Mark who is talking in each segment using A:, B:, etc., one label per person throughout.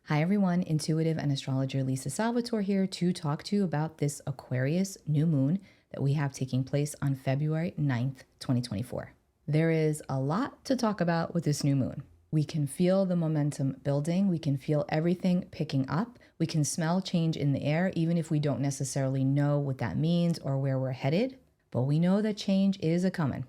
A: Hi everyone, intuitive and astrologer Lisa Salvatore here to talk to you about this Aquarius new moon that we have taking place on February 9th, 2024. There is a lot to talk about with this new moon. We can feel the momentum building. We can feel everything picking up. We can smell change in the air, even if we don't necessarily know what that means or where we're headed. But we know that change is a-coming.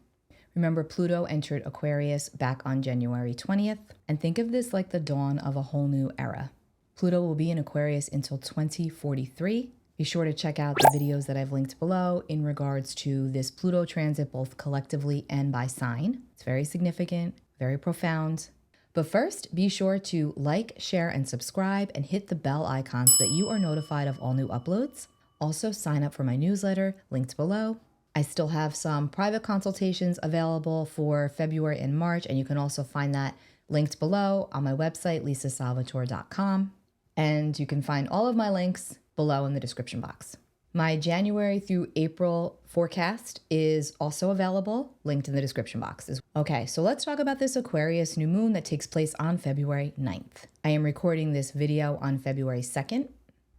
A: Remember, Pluto entered Aquarius back on January 20th, and think of this like the dawn of a whole new era. Pluto will be in Aquarius until 2043. Be sure to check out the videos that I've linked below in regards to this Pluto transit, both collectively and by sign. It's very significant, very profound. But first, be sure to like, share, and subscribe, and hit the bell icon so that you are notified of all new uploads. Also, sign up for my newsletter, linked below. I still have some private consultations available for February and March, and you can also find that linked below on my website, lisasalvatore.com. And you can find all of my links below in the description box. My January through April forecast is also available, linked in the description box. Okay, so let's talk about this Aquarius new moon that takes place on February 9th. I am recording this video on February 2nd.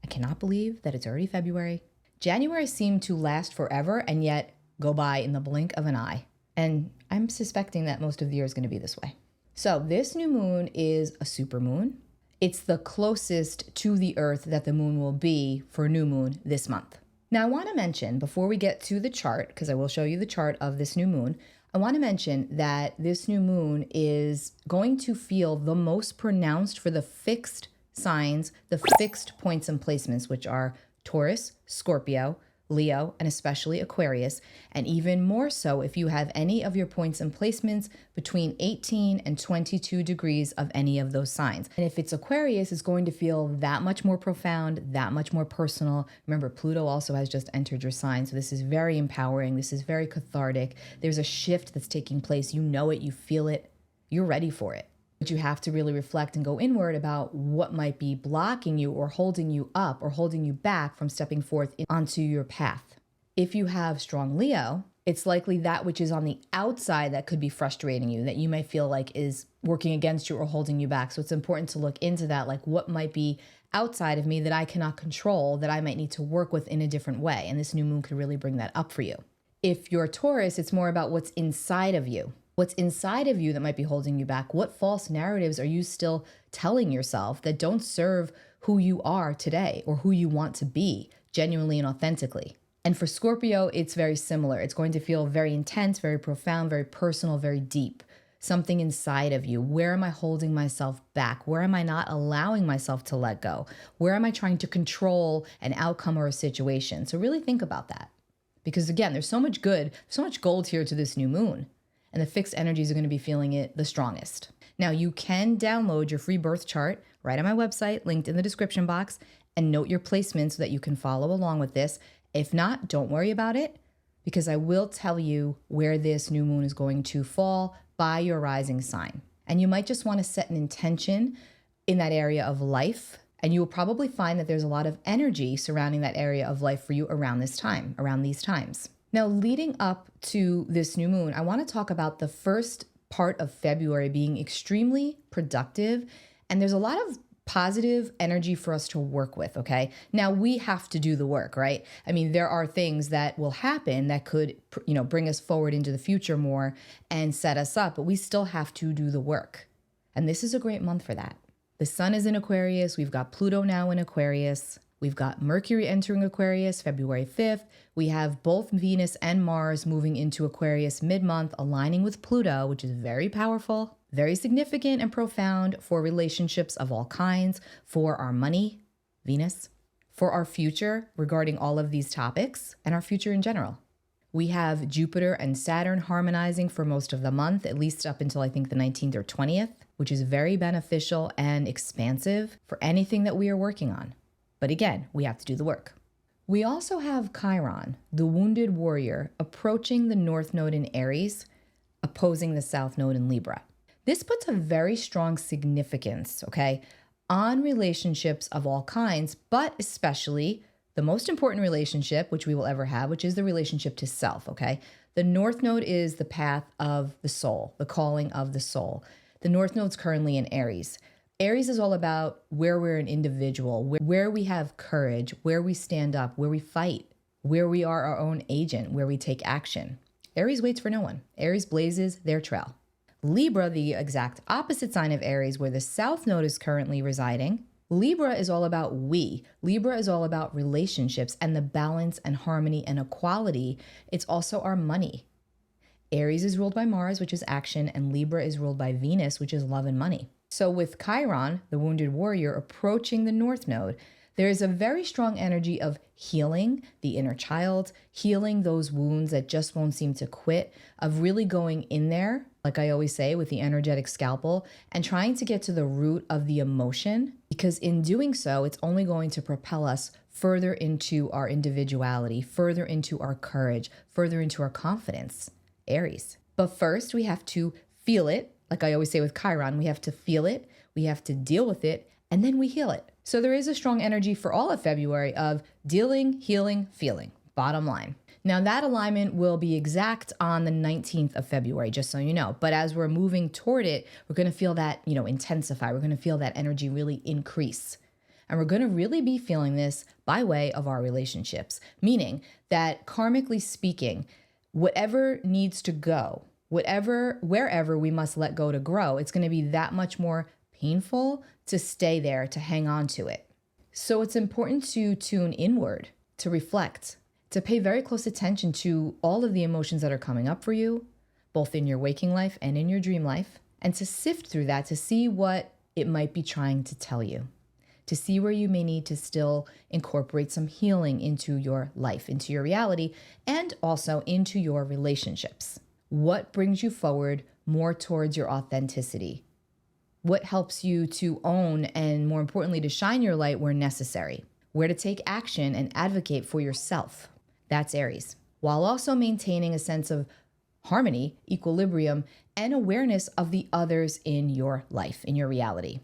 A: I cannot believe that it's already February. January seemed to last forever and yet go by in the blink of an eye. And I'm suspecting that most of the year is going to be this way. So this new moon is a supermoon. It's the closest to the Earth that the moon will be for new moon this month. Now, I want to mention, before we get to the chart, because I will show you the chart of this new moon, I want to mention that this new moon is going to feel the most pronounced for the fixed signs, the fixed points and placements, which are Taurus, Scorpio, Leo, and especially Aquarius, and even more so if you have any of your points and placements between 18 and 22 degrees of any of those signs. And if it's Aquarius, it's going to feel that much more profound, that much more personal. Remember, Pluto also has just entered your sign, so this is very empowering. This is very cathartic. There's a shift that's taking place. You know it, you feel it, you're ready for it. But you have to really reflect and go inward about what might be blocking you or holding you up or holding you back from stepping forth onto your path. If you have strong Leo, it's likely that which is on the outside that could be frustrating you, that you may feel like is working against you or holding you back. So it's important to look into that, like what might be outside of me that I cannot control, that I might need to work with in a different way. And this new moon could really bring that up for you. If you're Taurus, it's more about what's inside of you. What's inside of you that might be holding you back? What false narratives are you still telling yourself that don't serve who you are today or who you want to be genuinely and authentically? And for Scorpio, it's very similar. It's going to feel very intense, very profound, very personal, very deep. Something inside of you. Where am I holding myself back? Where am I not allowing myself to let go? Where am I trying to control an outcome or a situation? So really think about that. Because again, there's so much good, so much gold here to this new moon. And the fixed energies are going to be feeling it the strongest. Now, you can download your free birth chart right on my website, linked in the description box, and note your placement so that you can follow along with this. If not, don't worry about it, because I will tell you where this new moon is going to fall by your rising sign. And you might just want to set an intention in that area of life, and you will probably find that there's a lot of energy surrounding that area of life for you around this time, around these times. Now, leading up to this new moon, I want to talk about the first part of February being extremely productive, and there's a lot of positive energy for us to work with, okay? Now, we have to do the work, right? I mean, there are things that will happen that could, bring us forward into the future more and set us up, but we still have to do the work. And this is a great month for that. The sun is in Aquarius. We've got Pluto now in Aquarius. We've got Mercury entering Aquarius February 5th. We have both Venus and Mars moving into Aquarius mid-month, aligning with Pluto, which is very powerful, very significant and profound for relationships of all kinds, for our money, Venus, for our future regarding all of these topics, and our future in general. We have Jupiter and Saturn harmonizing for most of the month, at least up until I think the 19th or 20th, which is very beneficial and expansive for anything that we are working on. But again, we have to do the work. We also have Chiron, the wounded warrior, approaching the North Node in Aries, opposing the South Node in Libra. This puts a very strong significance, okay, on relationships of all kinds, but especially the most important relationship, which we will ever have, which is the relationship to self, okay? The North Node is the path of the soul, the calling of the soul. The North Node's currently in Aries. Aries is all about where we're an individual, where we have courage, where we stand up, where we fight, where we are our own agent, where we take action. Aries waits for no one. Aries blazes their trail. Libra, the exact opposite sign of Aries, where the South Node is currently residing. Libra is all about we. Libra is all about relationships and the balance and harmony and equality. It's also our money. Aries is ruled by Mars, which is action, and Libra is ruled by Venus, which is love and money. So with Chiron, the wounded warrior, approaching the North Node, there is a very strong energy of healing the inner child, healing those wounds that just won't seem to quit, of really going in there, like I always say, with the energetic scalpel, and trying to get to the root of the emotion, because in doing so, it's only going to propel us further into our individuality, further into our courage, further into our confidence. Aries. But first, we have to feel it. Like I always say with Chiron, we have to feel it, we have to deal with it, and then we heal it. So there is a strong energy for all of February of dealing, healing, feeling, bottom line. Now that alignment will be exact on the 19th of February, just so you know. But as we're moving toward it, we're going to feel that, intensify. We're going to feel that energy really increase. And we're going to really be feeling this by way of our relationships, meaning that karmically speaking, whatever needs to go, wherever we must let go to grow, it's going to be that much more painful to stay there, to hang on to it. So it's important to tune inward, to reflect, to pay very close attention to all of the emotions that are coming up for you, both in your waking life and in your dream life, and to sift through that to see what it might be trying to tell you, to see where you may need to still incorporate some healing into your life, into your reality, and also into your relationships. What brings you forward more towards your authenticity? What helps you to own and, more importantly, to shine your light where necessary? Where to take action and advocate for yourself? That's Aries. While also maintaining a sense of harmony, equilibrium, and awareness of the others in your life, in your reality.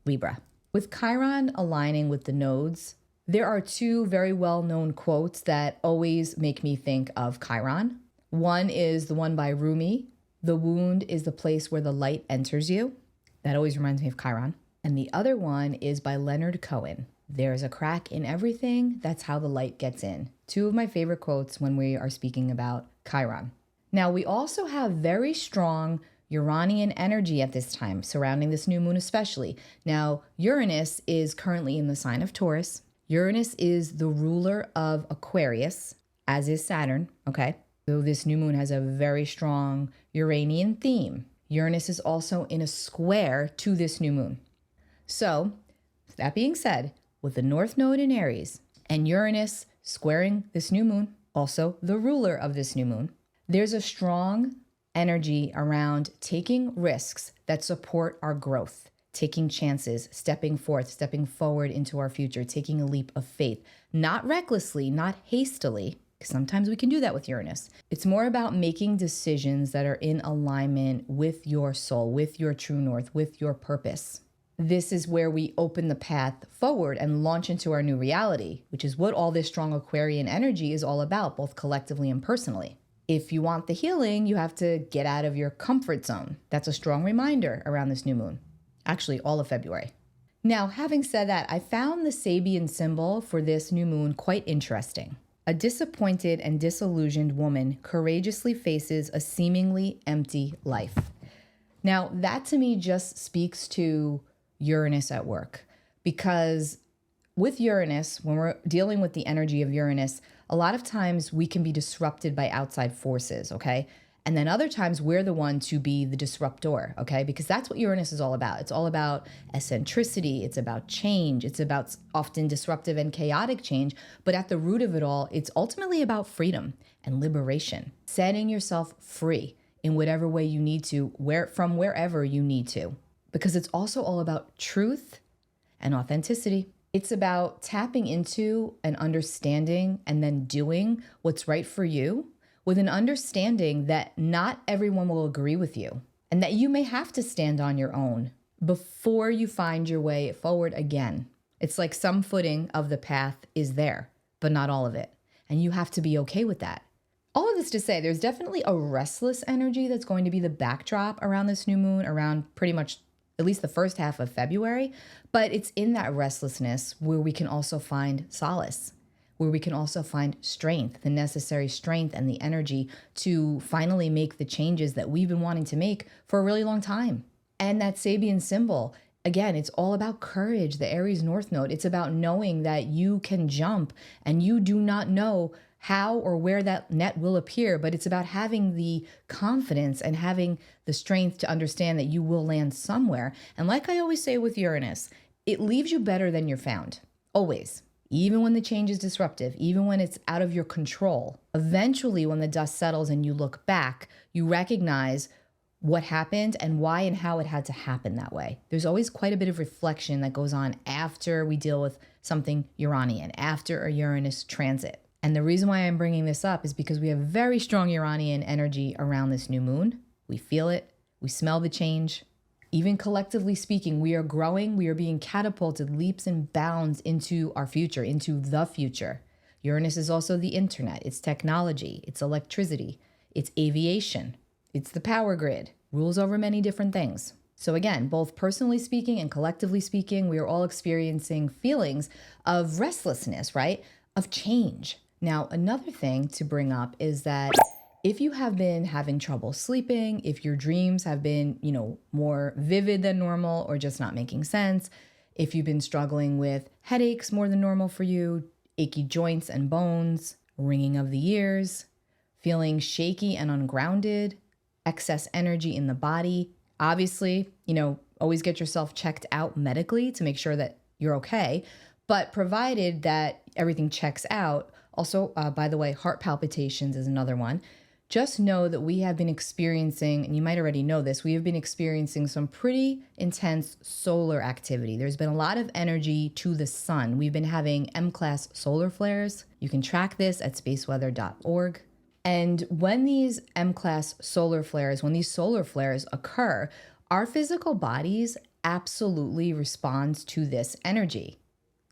A: Libra. With Chiron aligning with the nodes, there are two very well-known quotes that always make me think of Chiron. One is the one by Rumi, "The wound is the place where the light enters you." That always reminds me of Chiron. And the other one is by Leonard Cohen, "There's a crack in everything, that's how the light gets in." Two of my favorite quotes when we are speaking about Chiron. Now, we also have very strong Uranian energy at this time, surrounding this new moon especially. Now, Uranus is currently in the sign of Taurus. Uranus is the ruler of Aquarius, as is Saturn, okay? So this new moon has a very strong Uranian theme. Uranus is also in a square to this new moon. So, that being said, with the North Node in Aries and Uranus squaring this new moon, also the ruler of this new moon, there's a strong energy around taking risks that support our growth, taking chances, stepping forward into our future, taking a leap of faith, not recklessly, not hastily, because sometimes we can do that with Uranus. It's more about making decisions that are in alignment with your soul, with your true north, with your purpose. This is where we open the path forward and launch into our new reality, which is what all this strong Aquarian energy is all about, both collectively and personally. If you want the healing, you have to get out of your comfort zone. That's a strong reminder around this new moon. Actually, all of February. Now, having said that, I found the Sabian symbol for this new moon quite interesting. A disappointed and disillusioned woman courageously faces a seemingly empty life. Now, that to me just speaks to Uranus at work, because with Uranus, when we're dealing with the energy of Uranus, a lot of times we can be disrupted by outside forces, okay? And then other times we're the one to be the disruptor, okay? Because that's what Uranus is all about. It's all about eccentricity. It's about change. It's about often disruptive and chaotic change. But at the root of it all, it's ultimately about freedom and liberation, setting yourself free in whatever way you need to, from wherever you need to. Because it's also all about truth and authenticity. It's about tapping into and understanding and then doing what's right for you, with an understanding that not everyone will agree with you and that you may have to stand on your own before you find your way forward again. It's like some footing of the path is there, but not all of it. And you have to be okay with that. All of this to say, there's definitely a restless energy that's going to be the backdrop around this new moon, around pretty much at least the first half of February. But it's in that restlessness where we can also find solace, where we can also find strength, the necessary strength and the energy to finally make the changes that we've been wanting to make for a really long time. And that Sabian symbol, again, it's all about courage, the Aries North Node. It's about knowing that you can jump and you do not know how or where that net will appear, but it's about having the confidence and having the strength to understand that you will land somewhere. And like I always say with Uranus, it leaves you better than you're found, always. Even when the change is disruptive, even when it's out of your control, eventually when the dust settles and you look back, you recognize what happened and why and how it had to happen that way. There's always quite a bit of reflection that goes on after we deal with something Uranian, after a Uranus transit. And the reason why I'm bringing this up is because we have very strong Uranian energy around this new moon. We feel it, we smell the change. Even collectively speaking, we are growing, we are being catapulted leaps and bounds into our future, into the future. Uranus is also the internet, it's technology, it's electricity, it's aviation, it's the power grid, rules over many different things. So again, both personally speaking and collectively speaking, we are all experiencing feelings of restlessness, right? Of change. Now, another thing to bring up is that if you have been having trouble sleeping, if your dreams have been, more vivid than normal or just not making sense, if you've been struggling with headaches more than normal for you, achy joints and bones, ringing of the ears, feeling shaky and ungrounded, excess energy in the body, obviously, always get yourself checked out medically to make sure that you're okay. But provided that everything checks out, also, by the way, heart palpitations is another one. Just know that we have been experiencing, and you might already know this, we have been experiencing some pretty intense solar activity. There's been a lot of energy to the sun. We've been having M-class solar flares. You can track this at spaceweather.org. And when these M-class solar flares, when these solar flares occur, our physical bodies absolutely respond to this energy,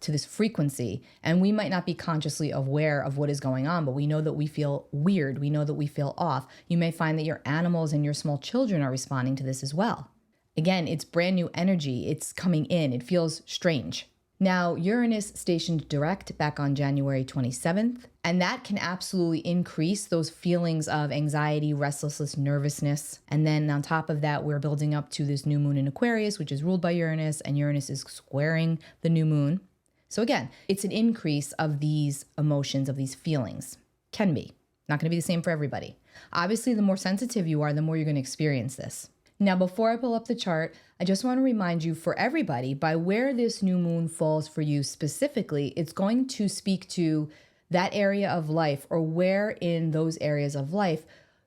A: to this frequency. And we might not be consciously aware of what is going on, but we know that we feel weird. We know that we feel off. You may find that your animals and your small children are responding to this as well. Again, it's brand new energy. It's coming in. It feels strange. Now, Uranus stationed direct back on January 27th, and that can absolutely increase those feelings of anxiety, restlessness, nervousness. And then on top of that, we're building up to this new moon in Aquarius, which is ruled by Uranus, and Uranus is squaring the new moon. So again, it's an increase of these emotions, of these feelings. Can be. Not going to be the same for everybody. Obviously, the more sensitive you are, the more you're going to experience this. Now, before I pull up the chart, I just want to remind you for everybody, by where this new moon falls for you specifically, it's going to speak to that area of life, or where in those areas of life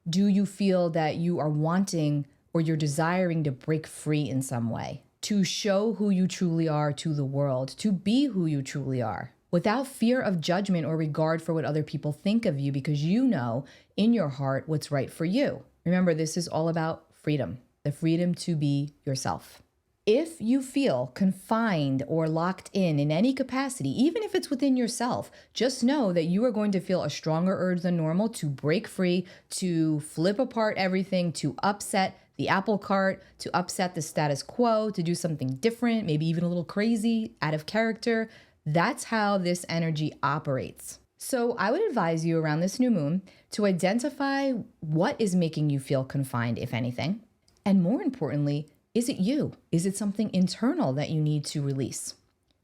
A: do you feel that you are wanting or you're desiring to break free in some way, to show who you truly are to the world, to be who you truly are, without fear of judgment or regard for what other people think of you, because you know in your heart what's right for you. Remember, this is all about freedom. The freedom to be yourself. If you feel confined or locked in any capacity, even if it's within yourself, just know that you are going to feel a stronger urge than normal to break free, to flip apart everything, to upset the apple cart, to upset the status quo, to do something different, maybe even a little crazy, out of character. That's how this energy operates. So I would advise you around this new moon to identify what is making you feel confined, if anything. And more importantly, is it you? Is it something internal that you need to release,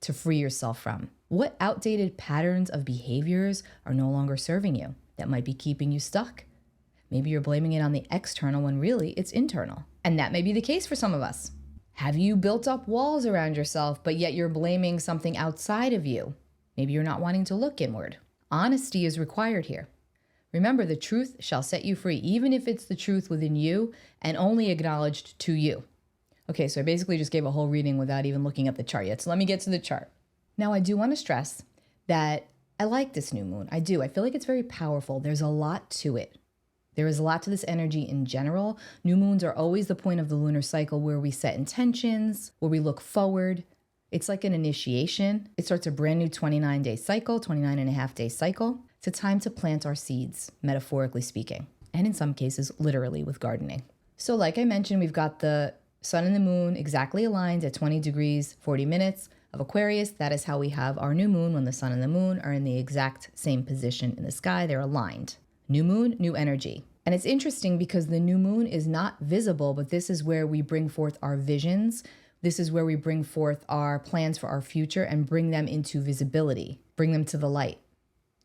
A: to free yourself from? What outdated patterns of behaviors are no longer serving you that might be keeping you stuck? Maybe you're blaming it on the external when really it's internal. And that may be the case for some of us. Have you built up walls around yourself, but yet you're blaming something outside of you? Maybe you're not wanting to look inward. Honesty is required here. Remember, the truth shall set you free, even if it's the truth within you and only acknowledged to you. Okay, so I basically just gave a whole reading without even looking at the chart yet. So let me get to the chart. Now, I do want to stress that I like this new moon. I do. I feel like it's very powerful. There's a lot to it. There is a lot to this energy in general. New moons are always the point of the lunar cycle where we set intentions, where we look forward. It's like an initiation. It starts a brand new 29-day cycle, 29.5-day cycle. It's a time to plant our seeds, metaphorically speaking, and in some cases, literally with gardening. So like I mentioned, we've got the Sun and the moon exactly aligned at 20 degrees, 40 minutes of Aquarius. That is how we have our new moon when the sun and the moon are in the exact same position in the sky. They're aligned. New moon, new energy. And it's interesting because the new moon is not visible, but this is where we bring forth our visions. This is where we bring forth our plans for our future and bring them into visibility, bring them to the light,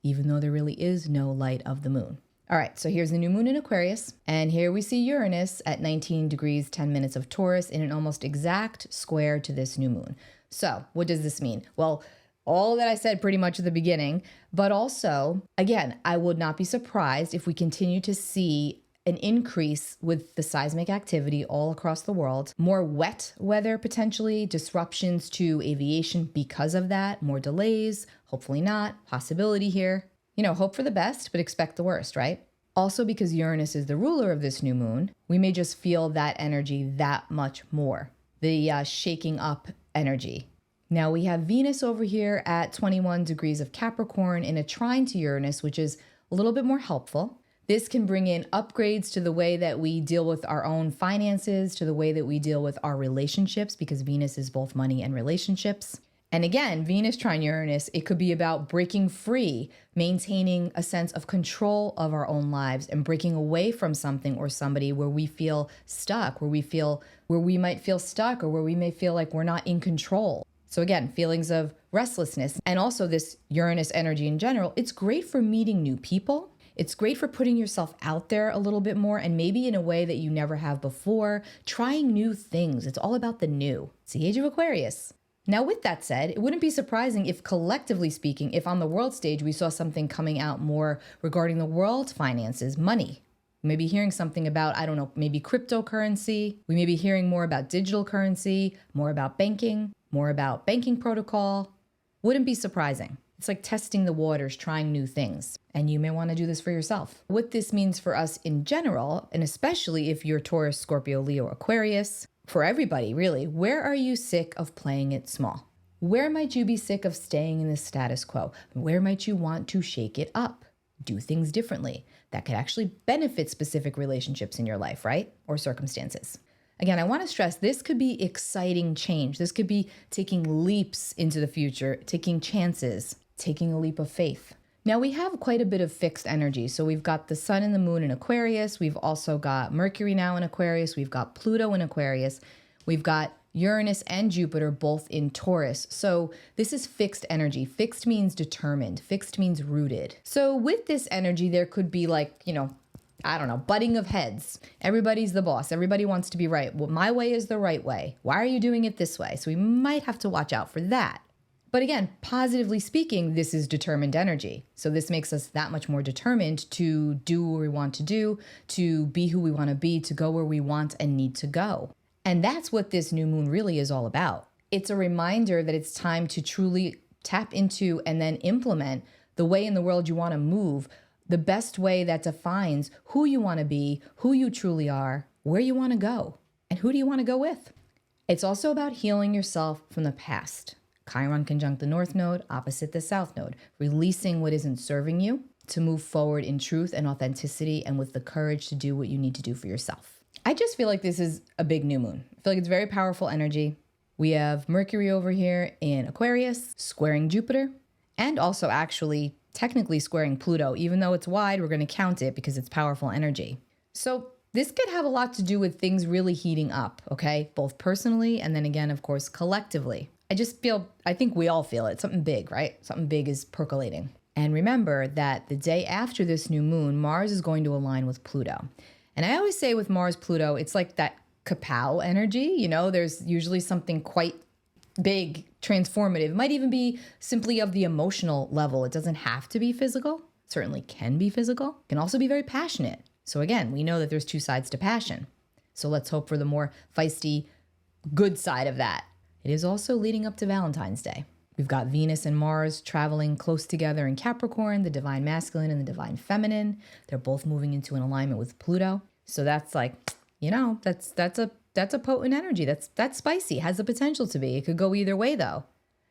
A: even though there really is no light of the moon. All right, so here's the new moon in Aquarius, and here we see Uranus at 19 degrees, 10 minutes of Taurus in an almost exact square to this new moon. So what does this mean? Well, all that I said pretty much at the beginning, but also, again, I would not be surprised if we continue to see an increase with the seismic activity all across the world, more wet weather potentially, disruptions to aviation because of that, more delays, hopefully not, possibility here. Hope for the best, but expect the worst, right? Also, because Uranus is the ruler of this new moon, we may just feel that energy that much more, the shaking up energy. Now we have Venus over here at 21 degrees of Capricorn in a trine to Uranus, which is a little bit more helpful. This can bring in upgrades to the way that we deal with our own finances, to the way that we deal with our relationships, because Venus is both money and relationships. And again, Venus trine Uranus, it could be about breaking free, maintaining a sense of control of our own lives and breaking away from something or somebody where we feel stuck, where we might feel stuck or where we may feel like we're not in control. So again, feelings of restlessness and also this Uranus energy in general, it's great for meeting new people. It's great for putting yourself out there a little bit more and maybe in a way that you never have before, trying new things. It's all about the new. It's the age of Aquarius. Now, with that said, it wouldn't be surprising if collectively speaking, if on the world stage, we saw something coming out more regarding the world's finances, money. We may be hearing something about, I don't know, maybe cryptocurrency. We may be hearing more about digital currency, more about banking protocol. Wouldn't be surprising. It's like testing the waters, trying new things. And you may want to do this for yourself. What this means for us in general, and especially if you're Taurus, Scorpio, Leo, Aquarius, for everybody, really, where are you sick of playing it small? Where might you be sick of staying in the status quo? Where might you want to shake it up? Do things differently that could actually benefit specific relationships in your life, right? Or circumstances. Again, I want to stress this could be exciting change. This could be taking leaps into the future, taking chances, taking a leap of faith. Now we have quite a bit of fixed energy. So we've got the sun and the moon in Aquarius. We've also got Mercury now in Aquarius. We've got Pluto in Aquarius. We've got Uranus and Jupiter both in Taurus. So this is fixed energy. Fixed means determined. Fixed means rooted. So with this energy, there could be butting of heads. Everybody's the boss. Everybody wants to be right. Well, my way is the right way. Why are you doing it this way? So we might have to watch out for that. But again, positively speaking, this is determined energy. So this makes us that much more determined to do what we want to do, to be who we want to be, to go where we want and need to go. And that's what this new moon really is all about. It's a reminder that it's time to truly tap into and then implement the way in the world you want to move, the best way that defines who you want to be, who you truly are, where you want to go, and who do you want to go with. It's also about healing yourself from the past. Chiron conjunct the North Node, opposite the South Node, releasing what isn't serving you to move forward in truth and authenticity and with the courage to do what you need to do for yourself. I just feel like this is a big new moon. I feel like it's very powerful energy. We have Mercury over here in Aquarius, squaring Jupiter, and also actually technically squaring Pluto. Even though it's wide, we're going to count it because it's powerful energy. So this could have a lot to do with things really heating up, okay? Both personally and then again, of course, collectively. I think we all feel it. Something big, right? Something big is percolating. And remember that the day after this new moon, Mars is going to align with Pluto. And I always say with Mars, Pluto, it's like that kapow energy. There's usually something quite big, transformative. It might even be simply of the emotional level. It doesn't have to be physical. It certainly can be physical. It can also be very passionate. So again, we know that there's two sides to passion. So let's hope for the more feisty, good side of that. It is also leading up to Valentine's Day. We've got Venus and Mars traveling close together in Capricorn, the divine masculine and the divine feminine. They're both moving into an alignment with Pluto. So that's like, that's a potent energy. That's spicy, has the potential to be. It could go either way though.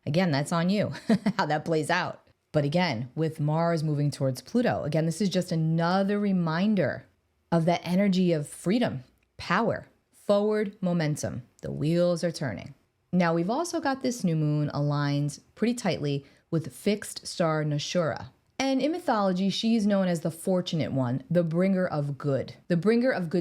A: Again, that's on you, how that plays out. But again, with Mars moving towards Pluto, again, this is just another reminder of that energy of freedom, power, forward momentum. The wheels are turning. Now, we've also got this new moon aligned pretty tightly with fixed star Nashura. And in mythology, she's known as the fortunate one, the bringer of good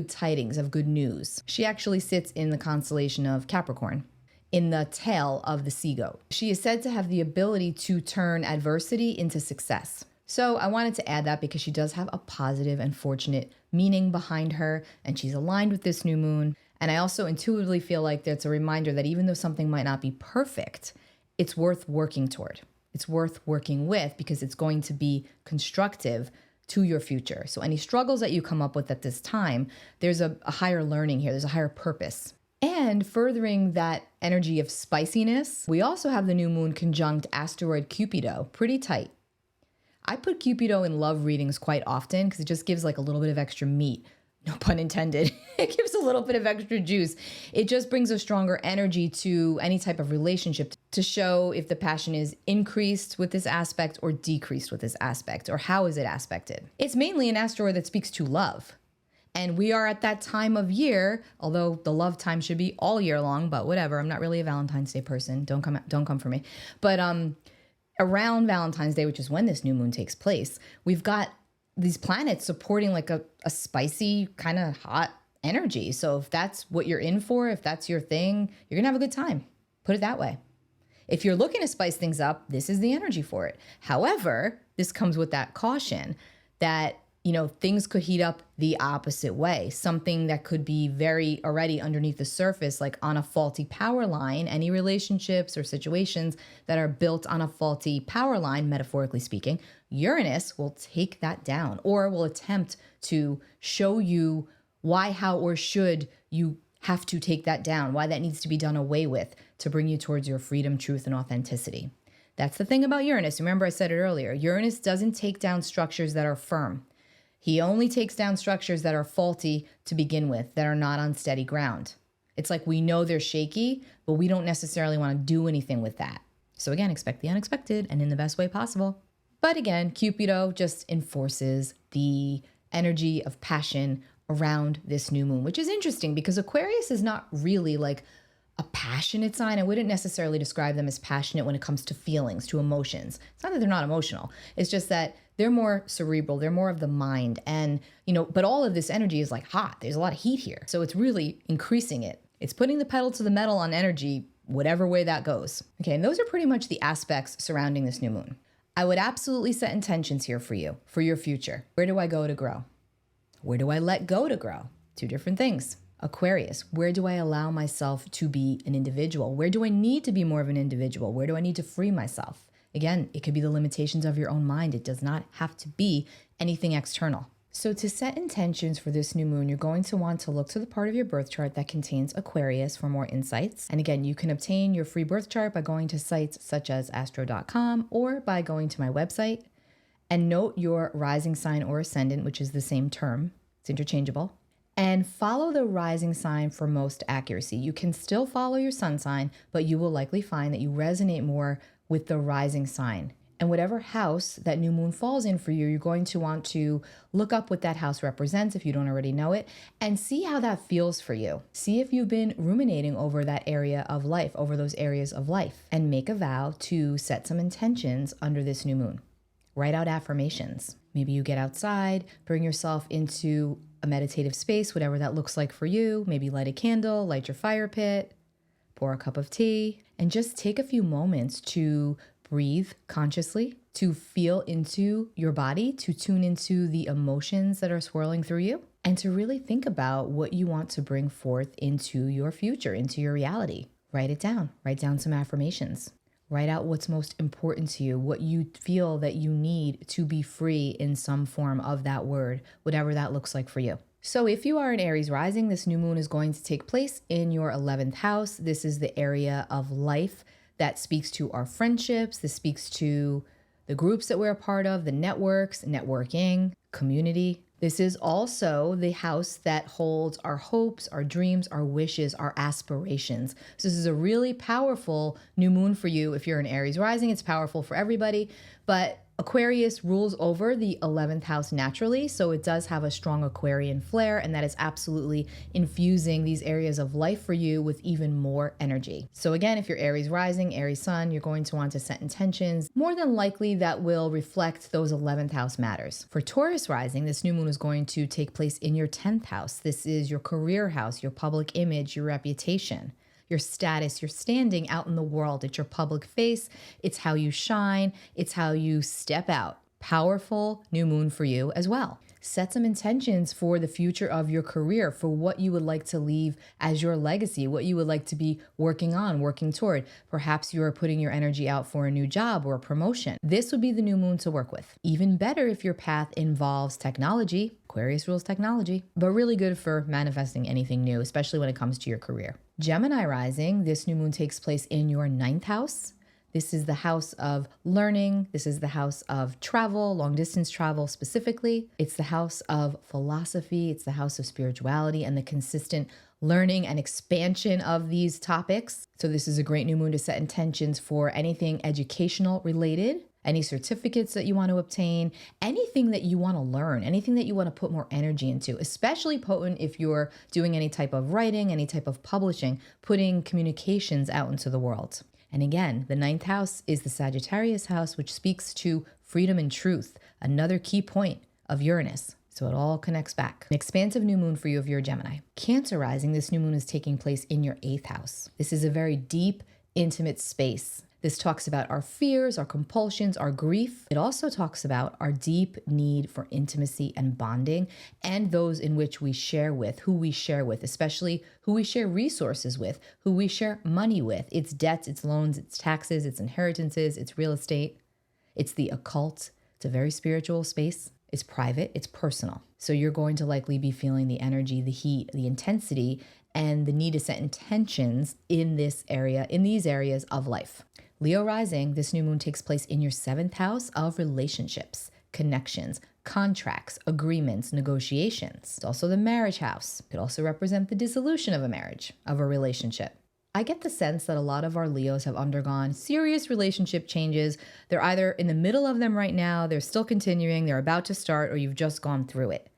A: tidings, of good news. She actually sits in the constellation of Capricorn, in the tail of the sea goat. She is said to have the ability to turn adversity into success. So I wanted to add that because she does have a positive and fortunate meaning behind her, and she's aligned with this new moon. And I also intuitively feel like that's a reminder that even though something might not be perfect, it's worth working toward. It's worth working with because it's going to be constructive to your future. So any struggles that you come up with at this time, there's a higher learning here. There's a higher purpose. And furthering that energy of spiciness, we also have the new moon conjunct asteroid Cupido, pretty tight. I put Cupido in love readings quite often because it just gives like a little bit of extra meat. No pun intended. It gives a little bit of extra juice. It just brings a stronger energy to any type of relationship to show if the passion is increased with this aspect or decreased with this aspect, or how is it aspected. It's mainly an asteroid that speaks to love. And we are at that time of year, although the love time should be all year long, but whatever. I'm not really a Valentine's Day person. Don't come for me. But around Valentine's Day, which is when this new moon takes place, we've got these planets supporting like a spicy, kind of hot energy. So if that's what you're in for, if that's your thing, you're going to have a good time. Put it that way. If you're looking to spice things up, this is the energy for it. However, this comes with that caution that, things could heat up the opposite way. Something that could be very already underneath the surface, like on a faulty power line. Any relationships or situations that are built on a faulty power line, metaphorically speaking, Uranus will take that down or will attempt to show you why, how, or should you have to take that down, why that needs to be done away with to bring you towards your freedom, truth, and authenticity. That's the thing about Uranus. Remember, I said it earlier. Uranus doesn't take down structures that are firm. He only takes down structures that are faulty to begin with, that are not on steady ground. It's like we know they're shaky, but we don't necessarily want to do anything with that. So again, expect the unexpected and in the best way possible. But again, Cupido just enforces the energy of passion around this new moon, which is interesting because Aquarius is not really like a passionate sign. I wouldn't necessarily describe them as passionate when it comes to feelings, to emotions. It's not that they're not emotional. It's just that they're more cerebral. They're more of the mind. And, but all of this energy is like hot. There's a lot of heat here. So it's really increasing it. It's putting the pedal to the metal on energy, whatever way that goes. Okay, and those are pretty much the aspects surrounding this new moon. I would absolutely set intentions here for you, for your future. Where do I go to grow? Where do I let go to grow? Two different things. Aquarius, where do I allow myself to be an individual? Where do I need to be more of an individual? Where do I need to free myself? Again, it could be the limitations of your own mind. It does not have to be anything external. So to set intentions for this new moon, you're going to want to look to the part of your birth chart that contains Aquarius for more insights. And again, you can obtain your free birth chart by going to sites such as astro.com or by going to my website. And note your rising sign or ascendant, which is the same term. It's interchangeable. And follow the rising sign for most accuracy. You can still follow your sun sign, but you will likely find that you resonate more with the rising sign. And whatever house that new moon falls in for you, you're going to want to look up what that house represents if you don't already know it, and see how that feels for you. See if you've been ruminating over that area of life, over those areas of life, and make a vow to set some intentions under this new moon. Write out affirmations. Maybe you get outside, bring yourself into a meditative space, whatever that looks like for you. Maybe light a candle, light your fire pit, pour a cup of tea, and just take a few moments to breathe consciously, to feel into your body, to tune into the emotions that are swirling through you, and to really think about what you want to bring forth into your future, into your reality. Write it down. Write down some affirmations. Write out what's most important to you, what you feel that you need to be free in some form of that word, whatever that looks like for you. So if you are an Aries rising, this new moon is going to take place in your 11th house. This is the area of life that speaks to our friendships. This speaks to the groups that we're a part of, the networks, networking, community. This is also the house that holds our hopes, our dreams, our wishes, our aspirations. So this is a really powerful new moon for you. If you're an Aries rising, it's powerful for everybody. But Aquarius rules over the 11th house naturally, so it does have a strong Aquarian flair, and that is absolutely infusing these areas of life for you with even more energy. So again, if you're Aries rising, Aries sun, you're going to want to set intentions. More than likely, that will reflect those 11th house matters. For Taurus rising, this new moon is going to take place in your 10th house. This is your career house, your public image, your reputation, your status, your standing out in the world. It's your public face. It's how you shine. It's how you step out. Powerful new moon for you as well. Set some intentions for the future of your career, for what you would like to leave as your legacy, what you would like to be working on, working toward. Perhaps you are putting your energy out for a new job or a promotion. This would be the new moon to work with. Even better if your path involves technology. Aquarius rules technology, but really good for manifesting anything new, especially when it comes to your career. Gemini rising, this new moon takes place in your 9th house. This is the house of learning. This is the house of travel, long distance travel specifically. It's the house of philosophy. It's the house of spirituality and the consistent learning and expansion of these topics. So this is a great new moon to set intentions for anything educational related, any certificates that you want to obtain, anything that you want to learn, anything that you want to put more energy into, especially potent if you're doing any type of writing, any type of publishing, putting communications out into the world. And again, the 9th house is the Sagittarius house, which speaks to freedom and truth, another key point of Uranus. So it all connects back. An expansive new moon for you if you're a Gemini. Cancer rising, this new moon is taking place in your 8th house. This is a very deep, intimate space. This talks about our fears, our compulsions, our grief. It also talks about our deep need for intimacy and bonding, and those in which we share with, who we share with, especially who we share resources with, who we share money with. It's debts, it's loans, it's taxes, it's inheritances, it's real estate, it's the occult. It's a very spiritual space. It's private, it's personal. So you're going to likely be feeling the energy, the heat, the intensity, and the need to set intentions in this area, in these areas of life. Leo rising, this new moon takes place in your 7th house of relationships, connections, contracts, agreements, negotiations. It's also the marriage house. It could also represent the dissolution of a marriage, of a relationship. I get the sense that a lot of our Leos have undergone serious relationship changes. They're either in the middle of them right now, they're still continuing, they're about to start, or you've just gone through it.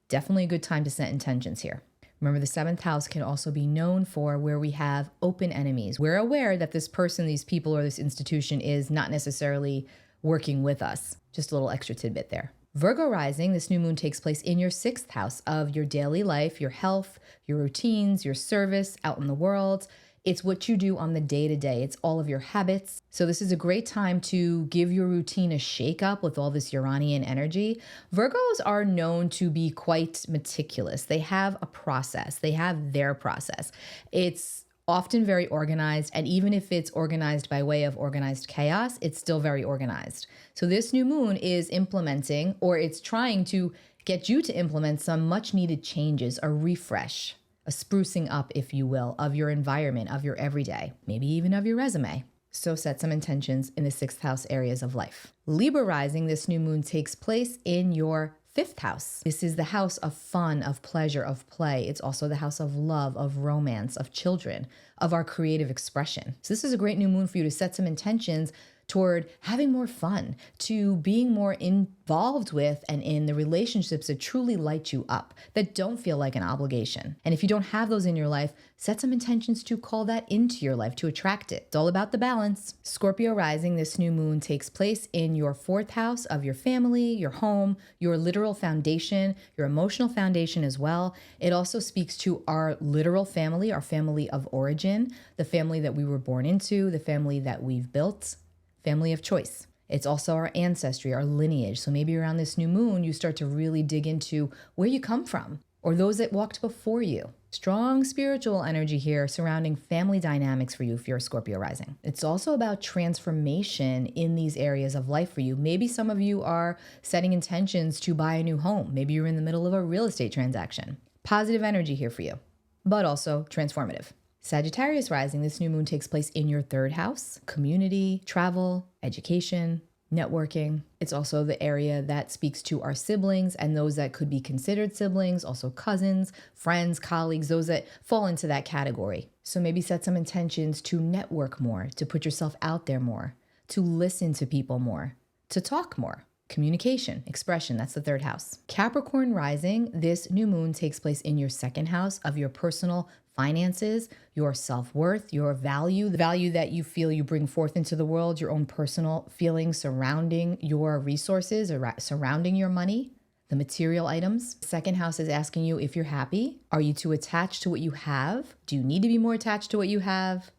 A: Definitely a good time to set intentions here. Remember, the 7th house can also be known for where we have open enemies. We're aware that this person, these people, or this institution is not necessarily working with us. Just a little extra tidbit there. Virgo rising, this new moon takes place in your 6th house of your daily life, your health, your routines, your service out in the world. It's what you do on the day-to-day. It's all of your habits. So this is a great time to give your routine a shake-up with all this Uranian energy. Virgos are known to be quite meticulous. They have a process. They have their process. It's often very organized, and even if it's organized by way of organized chaos, it's still very organized. So this new moon is implementing, or it's trying to get you to implement some much-needed changes, a refresh, a sprucing up, if you will, of your environment, of your everyday, maybe even of your resume. So set some intentions in the 6th house areas of life. Libra rising, this new moon takes place in your 5th house. This is the house of fun, of pleasure, of play. It's also the house of love, of romance, of children, of our creative expression. So this is a great new moon for you to set some intentions toward having more fun, to being more involved with and in the relationships that truly light you up, that don't feel like an obligation. And if you don't have those in your life, set some intentions to call that into your life, to attract it. It's all about the balance. Scorpio rising, this new moon takes place in your 4th house of your family, your home, your literal foundation, your emotional foundation as well. It also speaks to our literal family, our family of origin, the family that we were born into, the family that we've built. Family of choice. It's also our ancestry, our lineage. So maybe around this new moon, you start to really dig into where you come from or those that walked before you. Strong spiritual energy here surrounding family dynamics for you if you're a Scorpio rising. It's also about transformation in these areas of life for you. Maybe some of you are setting intentions to buy a new home. Maybe you're in the middle of a real estate transaction. Positive energy here for you, but also transformative. Sagittarius rising, this new moon takes place in your 3rd house, community, travel, education, networking. It's also the area that speaks to our siblings and those that could be considered siblings, also cousins, friends, colleagues, those that fall into that category. So maybe set some intentions to network more, to put yourself out there more, to listen to people more, to talk more. Communication, expression, that's the third house. Capricorn rising, this new moon takes place in your second house of your personal finances, your self-worth, your value, the value that you feel you bring forth into the world, your own personal feelings surrounding your resources or surrounding your money, the material items. Second house is asking you if you're happy. Are you too attached to what you have? Do you need to be more attached to what you have?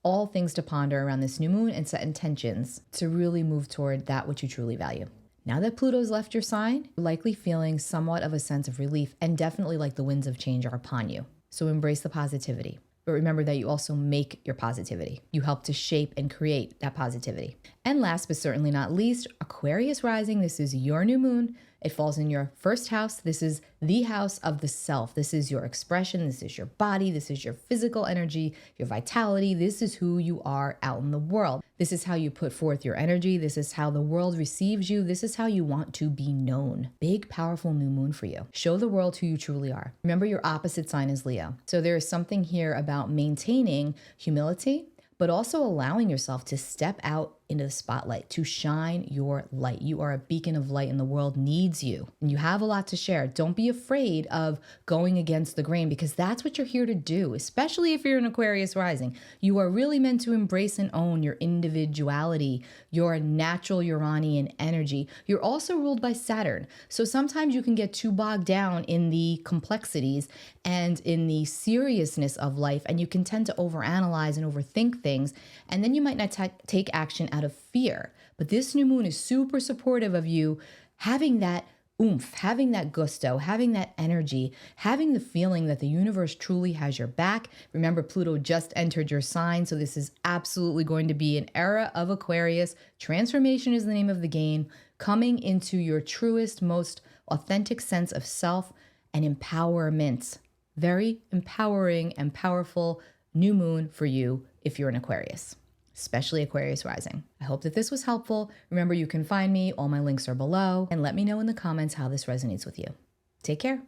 A: All things to ponder around this new moon and set intentions to really move toward that which you truly value. Now that Pluto's left your sign, you're likely feeling somewhat of a sense of relief and definitely like the winds of change are upon you. So embrace the positivity. But remember that you also make your positivity. You help to shape and create that positivity. And last but certainly not least, Aquarius rising. This is your new moon. It falls in your first house. This is the house of the self. This is your expression. This is your body. This is your physical energy, your vitality. This is who you are out in the world. This is how you put forth your energy. This is how the world receives you. This is how you want to be known. Big, powerful new moon for you. Show the world who you truly are. Remember, your opposite sign is Leo. So there is something here about maintaining humility, but also allowing yourself to step out into the spotlight, to shine your light. You are a beacon of light and the world needs you. And you have a lot to share. Don't be afraid of going against the grain because that's what you're here to do, especially if you're an Aquarius rising. You are really meant to embrace and own your individuality, your natural Uranian energy. You're also ruled by Saturn. So sometimes you can get too bogged down in the complexities and in the seriousness of life, and you can tend to overanalyze and overthink things, and then you might not take action out of fear. But this new moon is super supportive of you having that oomph, having that gusto, having that energy, having the feeling that the universe truly has your back. Remember, Pluto just entered your sign, so this is absolutely going to be an era of Aquarius. Transformation is the name of the game, coming into your truest, most authentic sense of self and empowerment. Very empowering and powerful new moon for you if you're an Aquarius, especially Aquarius rising. I hope that this was helpful. Remember, you can find me. All my links are below. And let me know in the comments how this resonates with you. Take care.